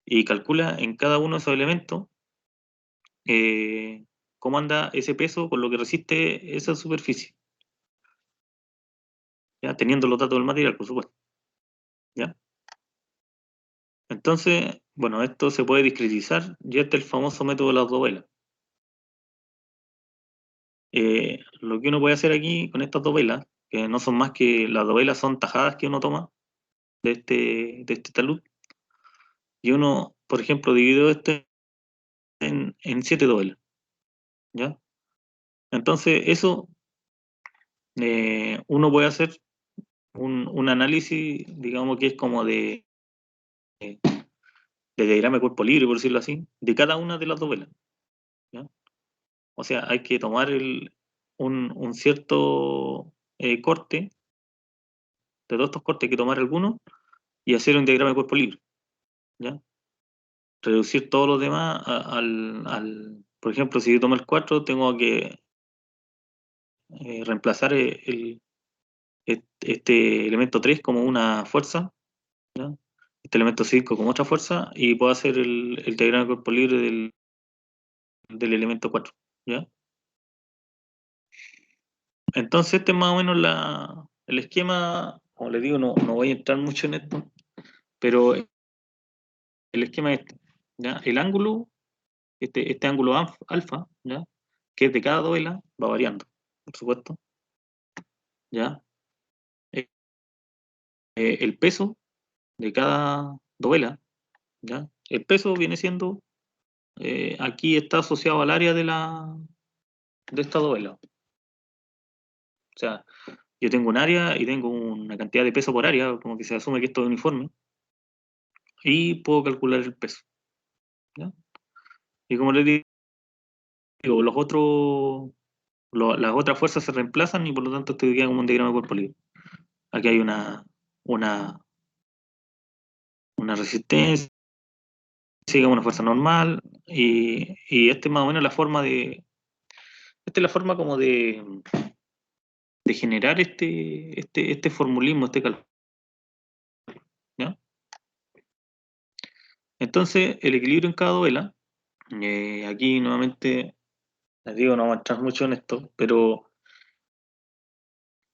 y calcula en cada uno de esos elementos eh, cómo anda ese peso con lo que resiste esa superficie, ¿ya? Teniendo los datos del material, por supuesto, ¿ya? Entonces, bueno, esto se puede discretizar, y este es el famoso método de las dos velas. Lo que uno puede hacer aquí con estas dos velas, que no son más que las dos velas, son tajadas que uno toma de este talud, y uno, por ejemplo, divide este en 7 dovelas, ¿ya? Entonces, eso uno puede hacer un análisis, digamos que es como de diagrama de cuerpo libre, por decirlo así, de cada una de las dos velas, ¿ya? O sea, hay que tomar un cierto corte, de todos estos cortes hay que tomar algunos y hacer un diagrama de cuerpo libre, ¿ya? Reducir todos los demás por ejemplo, si yo tomo el 4 tengo que reemplazar este elemento 3 como una fuerza, ¿ya? Este elemento 5 como otra fuerza, y puedo hacer el diagrama de cuerpo libre del elemento 4, ¿ya? Entonces este es más o menos el esquema como les digo, no voy a entrar mucho en esto, pero el esquema es este, ¿ya? El ángulo, este ángulo alfa, ¿ya? Que es de cada dovela, va variando, por supuesto, ¿ya? Eh, el peso de cada dovela, ¿ya? El peso viene siendo, aquí está asociado al área de esta dovela. O sea, yo tengo un área y tengo una cantidad de peso por área, como que se asume que esto es uniforme, y puedo calcular el peso, ¿ya? Y como les digo, las otras fuerzas se reemplazan y por lo tanto esto queda como un diagrama de cuerpo libre. Aquí hay una, una resistencia, sigue una fuerza normal, y esta es más o menos la forma esta es la forma como de generar este formulismo, este cálculo, ¿ya? Entonces, el equilibrio en cada duela, aquí nuevamente, les digo, no vamos a entrar mucho en esto, pero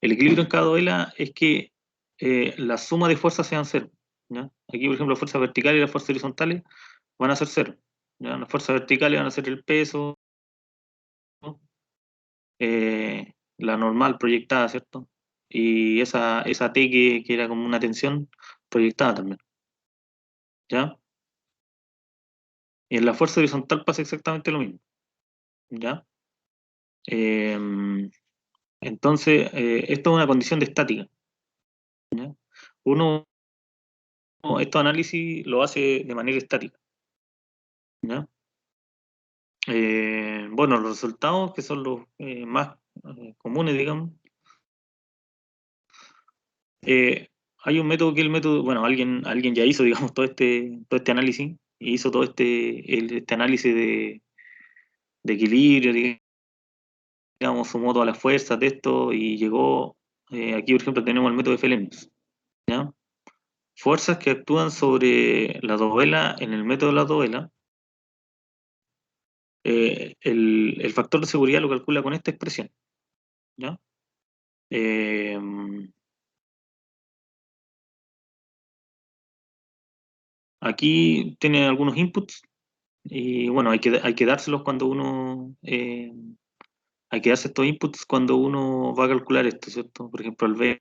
el equilibrio en cada duela es que la suma de fuerzas sean cero, ¿ya? Aquí, por ejemplo, las fuerzas verticales y las fuerzas horizontales van a ser cero, ¿ya? Las fuerzas verticales van a ser el peso, ¿no? La normal proyectada, ¿cierto? Y esa T que era como una tensión proyectada también, ¿ya? Y en la fuerza horizontal pasa exactamente lo mismo, ¿ya? Eh, entonces, esto es una condición de estática, ¿ya? Uno, estos análisis lo hace de manera estática, ¿ya? Bueno, los resultados, que son los más comunes, digamos, hay un método que el método, bueno, alguien ya hizo, digamos, todo este análisis, y hizo todo este análisis de equilibrio, digamos, sumó todas las fuerzas de esto y llegó, aquí por ejemplo tenemos el método de Fehlens, ¿ya? Fuerzas que actúan sobre la dovela en el método de la dovela, el factor de seguridad lo calcula con esta expresión, ¿ya? Eh, Aquí tiene algunos inputs y bueno, hay que dárselos cuando uno, hay que darse estos inputs cuando uno va a calcular esto, ¿cierto? Por ejemplo, el V,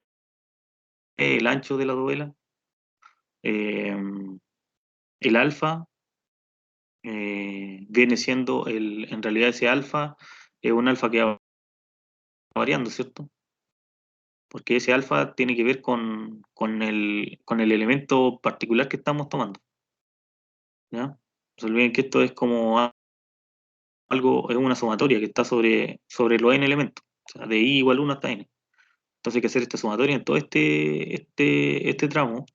el ancho de la dovela, eh, el alfa, viene siendo en realidad ese alfa es un alfa que va variando, ¿cierto? Porque ese alfa tiene que ver con el elemento particular que estamos tomando, ¿ya? No se olviden que esto es como algo, es una sumatoria que está sobre los n elementos, o sea, de i igual 1 hasta n. Entonces hay que hacer esta sumatoria en todo este tramo.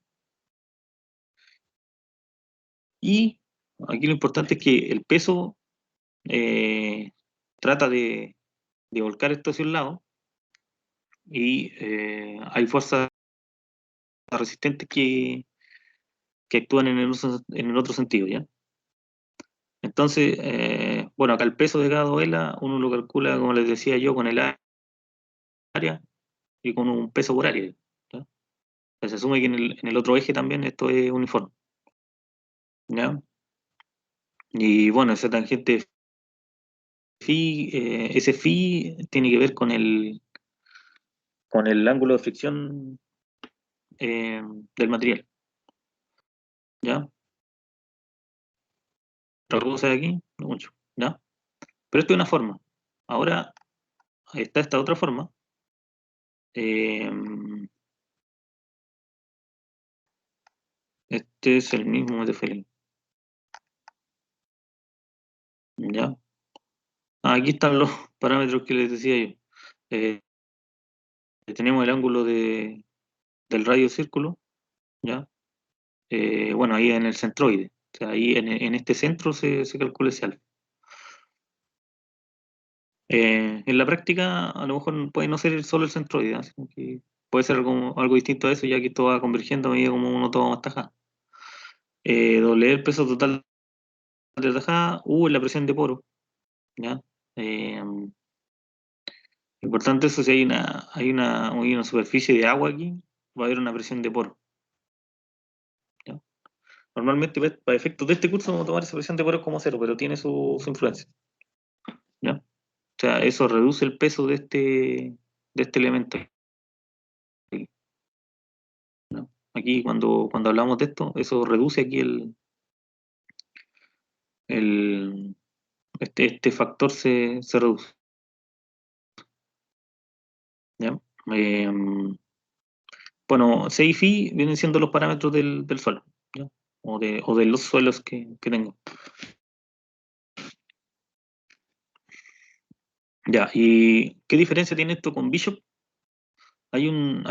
Y aquí lo importante es que el peso eh, trata de volcar esto hacia un lado y hay fuerzas resistentes que actúan en el otro sentido, ¿ya? Entonces, bueno, acá el peso de cada duela uno lo calcula, como les decía yo, con el área y con un peso por área, ¿ya? Se asume que en el otro eje también esto es uniforme, ¿ya? Y bueno, esa tangente phi, ese phi tiene que ver con el ángulo de fricción eh, del material, ¿ya? Otra cosa de aquí, no mucho, ¿ya? Pero esto es una forma. Ahora está esta otra forma. eh, este es el mismo de Félix, ¿ya? Aquí están los parámetros que les decía yo. Eh, tenemos el ángulo del radio círculo, ¿ya? Bueno, ahí en el centroide. O sea, ahí en este centro se calcula ese alfa. En la práctica, a lo mejor puede no ser solo el centroide, ¿ah? Sino que puede ser algo distinto a eso, ya que esto va convergiendo a medida como uno toma más tajada. W, el peso total de tajada, U es la presión de poro, ¿ya? Eh, Importante eso, si hay una superficie de agua aquí, va a haber una presión de poro. ¿Ya? Normalmente, para efectos de este curso, vamos a tomar esa presión de poro como cero, pero tiene su influencia. ¿Ya? O sea, eso reduce el peso de este elemento. ¿No? Aquí, cuando hablamos de esto, eso reduce aquí este factor se reduce. ¿Ya? Bueno, C y Phi vienen siendo los parámetros del suelo, ¿ya? O de los suelos que tengo. Ya, ¿y qué diferencia tiene esto con Bishop? Hay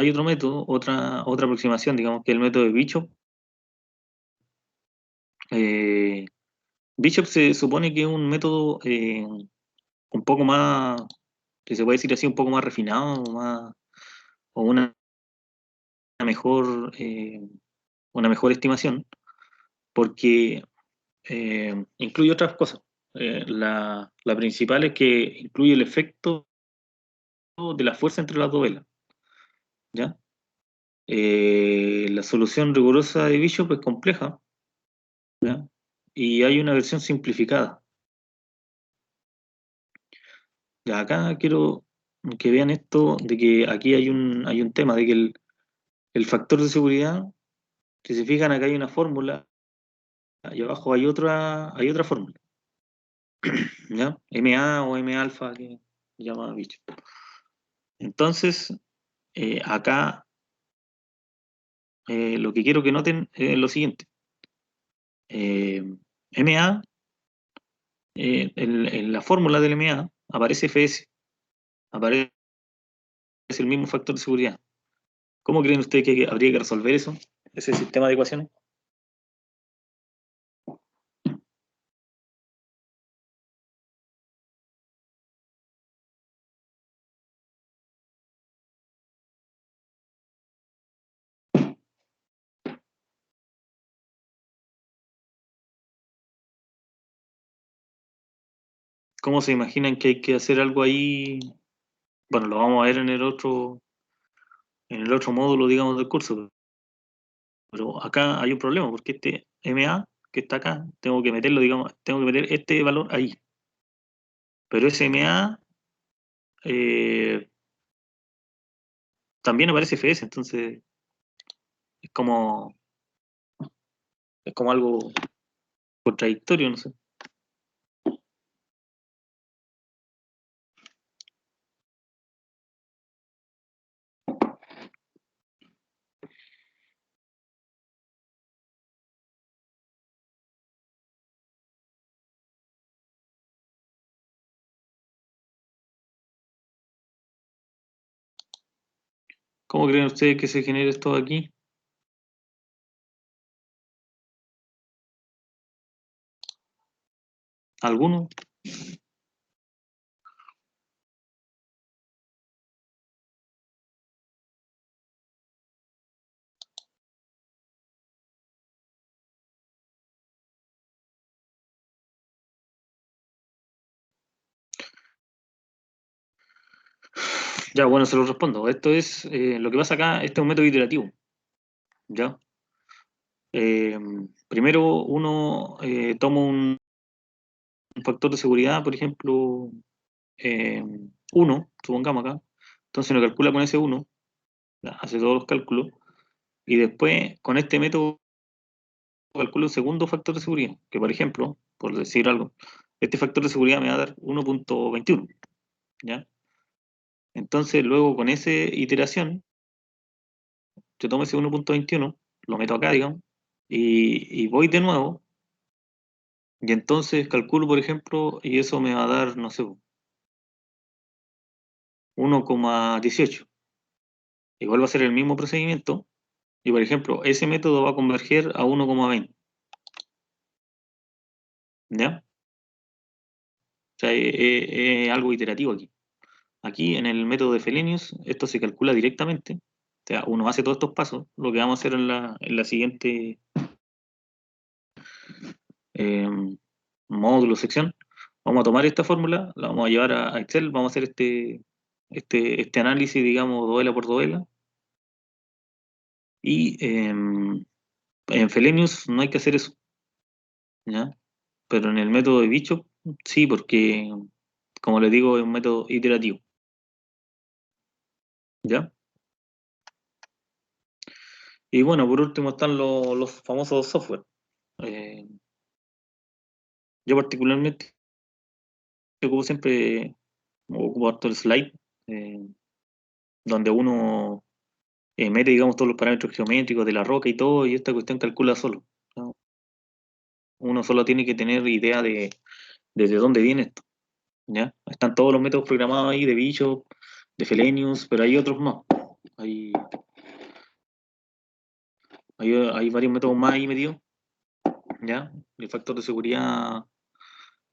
otro método, otra aproximación, digamos, que es el método de Bishop. Eh, Bishop se supone que es un método un poco más, que se puede decir así, un poco más refinado, o mejor, una mejor estimación, porque incluye otras cosas. La principal es que incluye el efecto de la fuerza entre las dos velas, ¿ya? La solución rigurosa de Bishop es compleja, ¿ya? Y hay una versión simplificada. Ya acá quiero que vean esto, de que aquí hay un tema, de que el factor de seguridad, si se fijan, acá hay una fórmula, y abajo hay otra fórmula, ¿ya? MA o M alfa, que se llama Bishop. Entonces, acá lo que quiero que noten es lo siguiente. MA, en la fórmula del MA aparece FS, aparece el mismo factor de seguridad. ¿Cómo creen ustedes que habría que resolver eso, ese sistema de ecuaciones? ¿Cómo se imaginan que hay que hacer algo ahí? Bueno, lo vamos a ver en el otro módulo, digamos, del curso. Pero acá hay un problema, porque este MA que está acá, tengo que meterlo, digamos, tengo que meter este valor ahí. Pero ese MA también aparece FS, entonces es como, es como algo contradictorio, no sé. ¿Cómo creen ustedes que se genera esto aquí? ¿Alguno? Ya, bueno, se lo respondo. Esto es, lo que pasa acá, este es un método iterativo, ¿ya? Eh, Primero uno toma un factor de seguridad, por ejemplo, 1, supongamos acá. Entonces uno calcula con ese 1, hace todos los cálculos, y después con este método calculo un segundo factor de seguridad, que por ejemplo, por decir algo, este factor de seguridad me va a dar 1.21, ¿ya? Entonces luego con esa iteración, yo tomo ese 1.21, lo meto acá, digamos, y voy de nuevo, y entonces calculo, por ejemplo, y eso me va a dar, no sé, 1,18. Y vuelvo a hacer el mismo procedimiento, y por ejemplo, ese método va a converger a 1,20, ¿ya? O sea, es algo iterativo aquí. Aquí en el método de Felenius, esto se calcula directamente. O sea, uno hace todos estos pasos. Lo que vamos a hacer en la siguiente eh, módulo, sección, vamos a tomar esta fórmula, la vamos a llevar a Excel, vamos a hacer este análisis, digamos, dovela por dovela, Y en Selenius no hay que hacer eso, ¿ya? Pero en el método de Bishop, sí, porque, como les digo, es un método iterativo, ¿ya? Y bueno, por último están los famosos software. Eh, yo particularmente ocupo siempre, ocupo harto el slide, eh, donde uno mete, digamos, todos los parámetros geométricos de la roca y todo, y esta cuestión calcula solo, ¿no? Uno solo tiene que tener idea de desde dónde viene esto, ¿ya? Están todos los métodos programados ahí de Bishop, de Selenius, pero hay otros más. Hay, hay varios métodos más ahí metidos, ¿ya? El factor de seguridad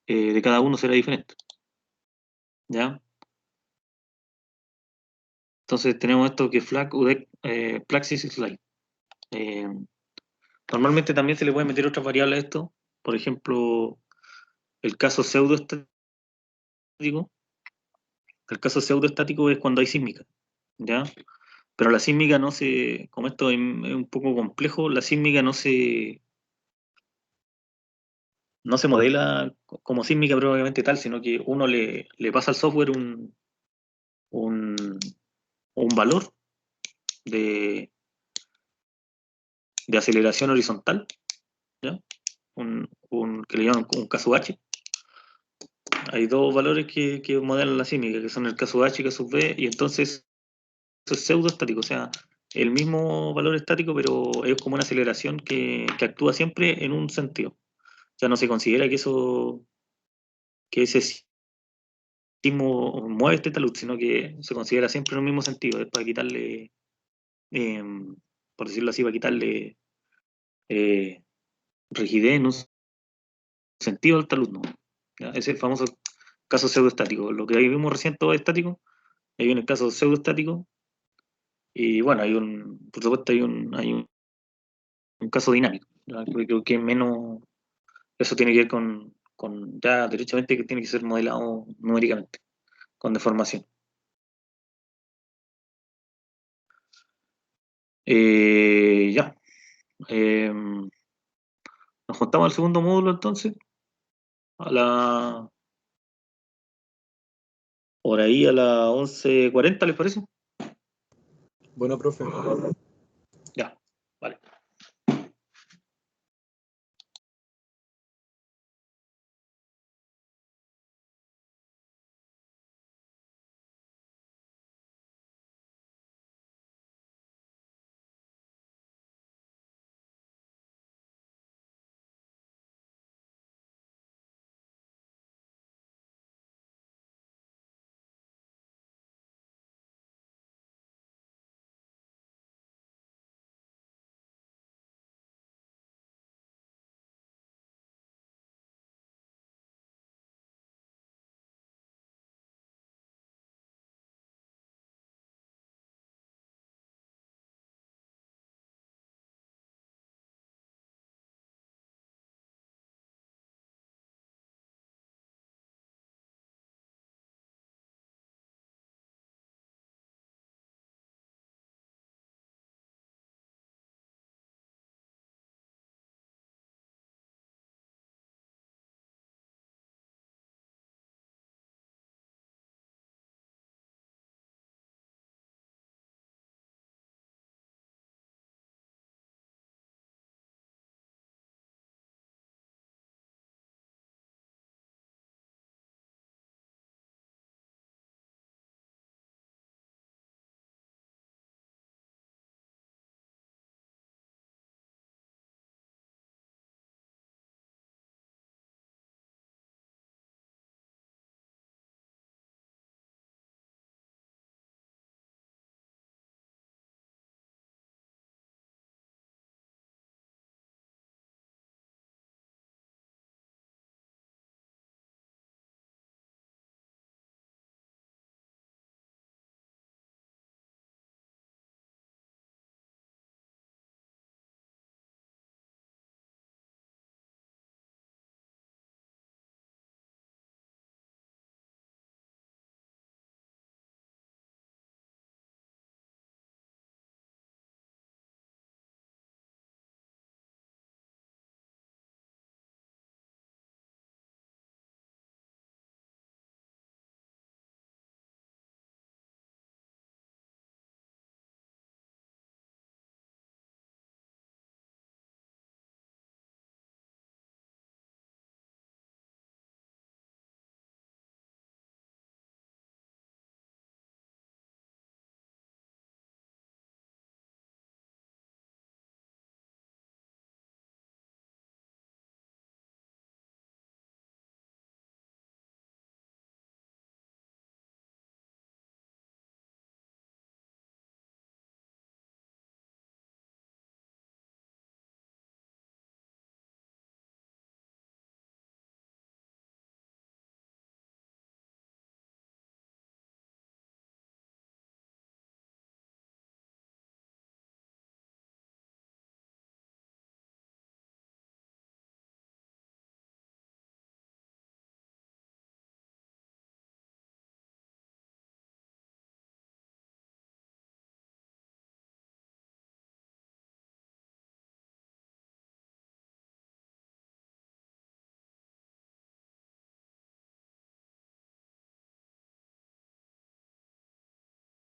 de cada uno será diferente, ¿ya? Entonces tenemos esto que es Flag, UDEC, Praxis y Slide. Eh, Normalmente también se le puede meter otras variables a esto, por ejemplo, el caso pseudoestático. El caso pseudoestático es cuando hay sísmica, ¿ya? Pero la sísmica no se, como esto es un poco complejo, la sísmica no se modela como sísmica propiamente tal, sino que uno le pasa al software un, un valor de, de aceleración horizontal, ¿ya? Que le llaman un caso H. Hay dos valores que modelan la sísmica, que son el caso H y el caso B, y entonces eso es pseudoestático, o sea, el mismo valor estático, pero es como una aceleración que actúa siempre en un sentido. O sea, no se considera que ese sismo mueve este talud, sino que se considera siempre en un mismo sentido. Es para quitarle, eh, por decirlo así, para quitarle eh, rigidez en un sentido al talud, ¿no? ¿Ya? Ese es el famoso caso pseudoestático. Lo que ahí vimos recién todo estático, ahí viene el caso pseudoestático. Y bueno, por supuesto, un caso dinámico. ¿Ya? Creo que menos, eso tiene que ver con ya derechamente que tiene que ser modelado numéricamente, con deformación. Ya. Nos juntamos al segundo módulo entonces, a la, por ahí a las 11:40, ¿les parece? Bueno, profe.